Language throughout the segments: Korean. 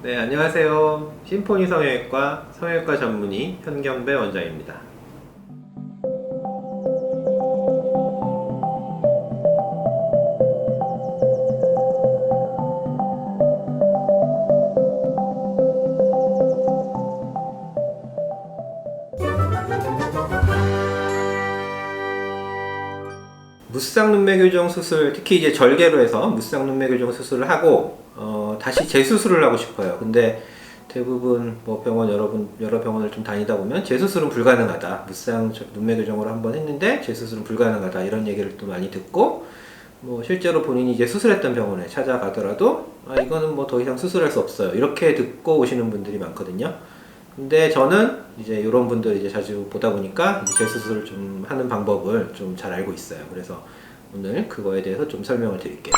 네, 안녕하세요. 심포니 성형외과 성형외과 전문의 현경배 원장입니다. 무쌍 눈매 교정 수술, 특히 이제 절개로 해서 무쌍 눈매 교정 수술을 하고 다시 재수술을 하고 싶어요. 근데 대부분 뭐 병원 여러 병원을 좀 다니다 보면 재수술은 불가능하다. 무쌍 눈매 교정으로 한번 했는데 재수술은 불가능하다. 이런 얘기를 또 많이 듣고, 뭐 실제로 본인이 이제 수술했던 병원에 찾아가더라도 이거는 뭐 더 이상 수술할 수 없어요. 이렇게 듣고 오시는 분들이 많거든요. 근데 저는 이제 이런 분들 이제 자주 보다 보니까 재수술을 좀 하는 방법을 좀 잘 알고 있어요. 그래서 오늘 그거에 대해서 좀 설명을 드릴게요.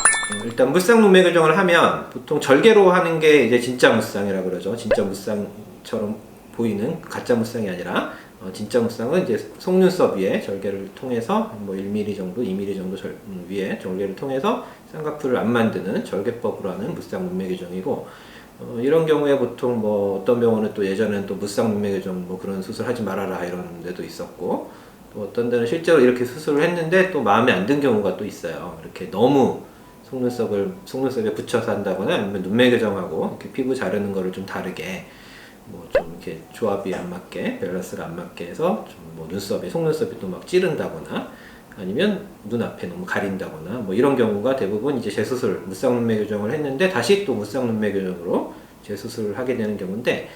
일단 무쌍 눈매 교정을 하면 보통 절개로 하는 게 이제 진짜 무쌍이라고 그러죠. 진짜 무쌍처럼 보이는 가짜 무쌍이 아니라 진짜 무쌍은 이제 속눈썹 위에 절개를 통해서 뭐 1mm 정도, 2mm 정도 위에 절개를 통해서 쌍꺼풀을 안 만드는 절개법으로 하는 무쌍 눈매 교정이고, 이런 경우에 보통 뭐 어떤 병원은 또 예전에는 또 무쌍 눈매 교정 뭐 그런 수술 하지 말아라 이런 데도 있었고, 또 어떤 데는 실제로 이렇게 수술을 했는데 또 마음에 안 든 경우가 또 있어요. 이렇게 너무 속눈썹에 붙여서 한다거나 아니면 눈매 교정하고 이렇게 피부 자르는 거를 좀 다르게 뭐 좀 이렇게 조합이 안 맞게 밸런스가 안 맞게 해서 좀 뭐 속눈썹이 또 막 찌른다거나 아니면 눈앞에 너무 가린다거나 뭐 이런 경우가 대부분 이제 재수술, 무쌍 눈매 교정을 했는데 다시 또 무쌍 눈매 교정으로 재수술을 하게 되는 경우인데,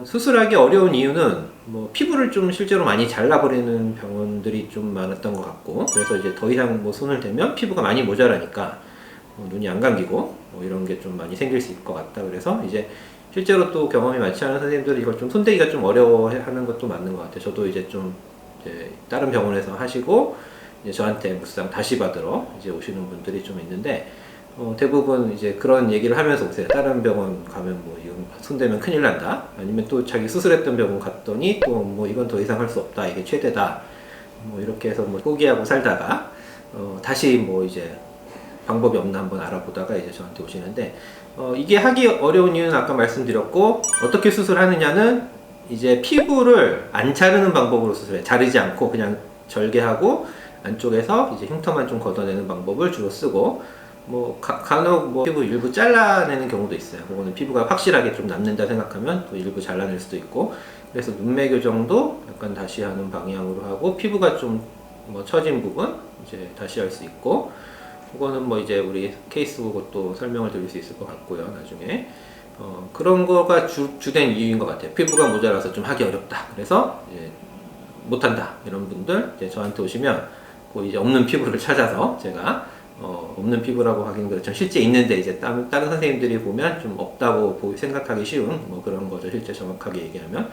수술하기 어려운 이유는 뭐 피부를 좀 실제로 많이 잘라버리는 병원들이 좀 많았던 것 같고, 그래서 이제 더 이상 뭐 손을 대면 피부가 많이 모자라니까 눈이 안 감기고 뭐 이런 게 좀 많이 생길 수 있을 것 같다. 그래서 이제 실제로 또 경험이 많지 않은 선생님들이 이걸 좀 손대기가 좀 어려워하는 것도 맞는 것 같아요. 저도 이제 좀 이제 다른 병원에서 하시고 이제 저한테 무쌍 다시 받으러 이제 오시는 분들이 좀 있는데, 대부분 이제 그런 얘기를 하면서 오세요. 다른 병원 가면 뭐 이건 손대면 큰일 난다. 아니면 또 자기 수술했던 병원 갔더니 또 뭐 이건 더 이상 할 수 없다. 이게 최대다. 뭐 이렇게 해서 뭐 포기하고 살다가 다시 뭐 이제 방법이 없나 한번 알아보다가 이제 저한테 오시는데, 이게 하기 어려운 이유는 아까 말씀드렸고, 어떻게 수술하느냐는 이제 피부를 안 자르는 방법으로 수술해. 자르지 않고 그냥 절개하고 안쪽에서 이제 흉터만 좀 걷어내는 방법을 주로 쓰고, 뭐 간혹 뭐 피부 일부 잘라내는 경우도 있어요. 그거는 피부가 확실하게 좀 남는다 생각하면 또 일부 잘라낼 수도 있고, 그래서 눈매 교정도 약간 다시 하는 방향으로 하고, 피부가 좀 뭐 처진 부분 이제 다시 할 수 있고, 그거는 뭐 이제 우리 케이스 보고 또 설명을 드릴 수 있을 것 같고요, 나중에. 그런 거가 주된 이유인 것 같아요. 피부가 모자라서 좀 하기 어렵다. 그래서 이제 못한다. 이런 분들 이제 저한테 오시면 그 이제 없는 피부를 찾아서 제가 없는 피부라고 하기는 그렇죠. 실제 있는데 이제 다른 선생님들이 보면 좀 없다고 생각하기 쉬운 뭐 그런 거죠. 실제 정확하게 얘기하면.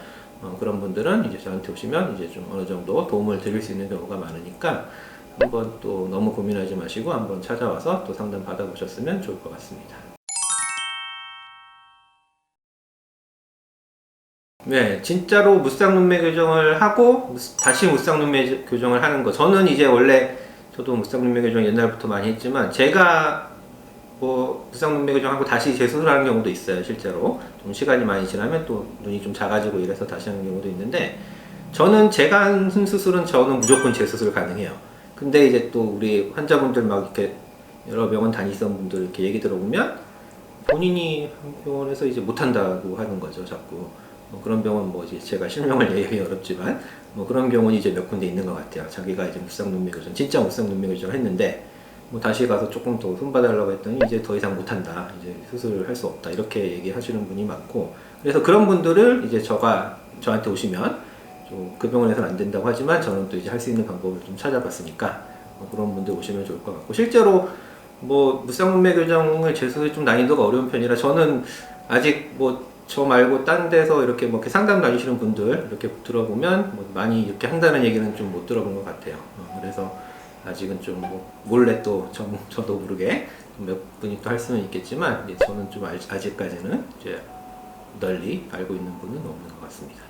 그런 분들은 이제 저한테 오시면 이제 좀 어느 정도 도움을 드릴 수 있는 경우가 많으니까 한번 또 너무 고민하지 마시고 한번 찾아와서 또 상담 받아보셨으면 좋을 것 같습니다. 네, 진짜로 무쌍 눈매 교정을 하고 다시 무쌍 눈매 교정을 하는 거. 저는 이제 원래 저도 무쌍 눈매 교정 옛날부터 많이 했지만, 제가 뭐 무쌍 눈매 교정하고 다시 재수술하는 경우도 있어요. 실제로 좀 시간이 많이 지나면 또 눈이 좀 작아지고 이래서 다시 하는 경우도 있는데, 제가 한 수술은 저는 무조건 재수술 가능해요. 근데 이제 또 우리 환자분들 막 이렇게 여러 병원 다니던 분들 이렇게 얘기 들어보면 본인이 한 병원에서 이제 못한다고 하는 거죠, 자꾸. 그런 병원 뭐 이제 제가 실명을 얘기하기 어렵지만 뭐 그런 병원이 이제 몇 군데 있는 것 같아요. 자기가 이제 무쌍 눈매 교정, 진짜 무쌍 눈매 교정 했는데 뭐 다시 가서 조금 더 손봐달라고 했더니 이제 더 이상 못한다, 이제 수술을 할 수 없다, 이렇게 얘기하시는 분이 많고, 그래서 그런 분들을 이제 저한테 오시면 그 병원에서는 안 된다고 하지만 저는 또 이제 할 수 있는 방법을 좀 찾아봤으니까 그런 분들 오시면 좋을 것 같고, 실제로 뭐 무쌍 눈매 교정을 재수술이 좀 난이도가 어려운 편이라 저는 아직 뭐 저 말고 딴 데서 이렇게 뭐 이렇게 상담 다니시는 분들 이렇게 들어보면 뭐 많이 이렇게 한다는 얘기는 좀 못 들어본 것 같아요. 그래서 아직은 좀 뭐 몰래 또 저도 모르게 몇 분이 또 할 수는 있겠지만, 저는 좀 아직까지는 이제 널리 알고 있는 분은 없는 것 같습니다.